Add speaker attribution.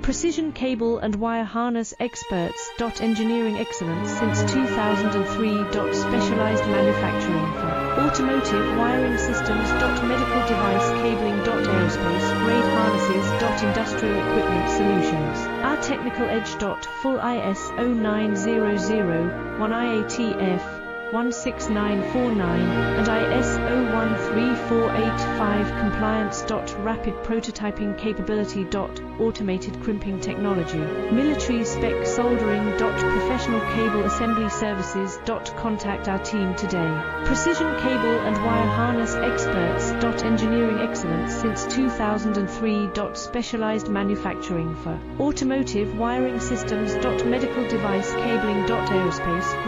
Speaker 1: Precision cable and wire harness experts. Engineering excellence since 2003. Specialized manufacturing for automotive wiring systems. Medical device cabling. Aerospace grade harnesses. Industrial equipment solutions. Our technical edge. Full ISO 9001 IATF 16949 and ISO 13485 compliance. Rapid prototyping capability. Automated crimping technology. Military spec soldering. Professional cable assembly services. Contact our team today. Precision cable and wire harness experts. Engineering excellence since 2003. Specialized manufacturing for automotive wiring systems. Medical device cabling. Aerospace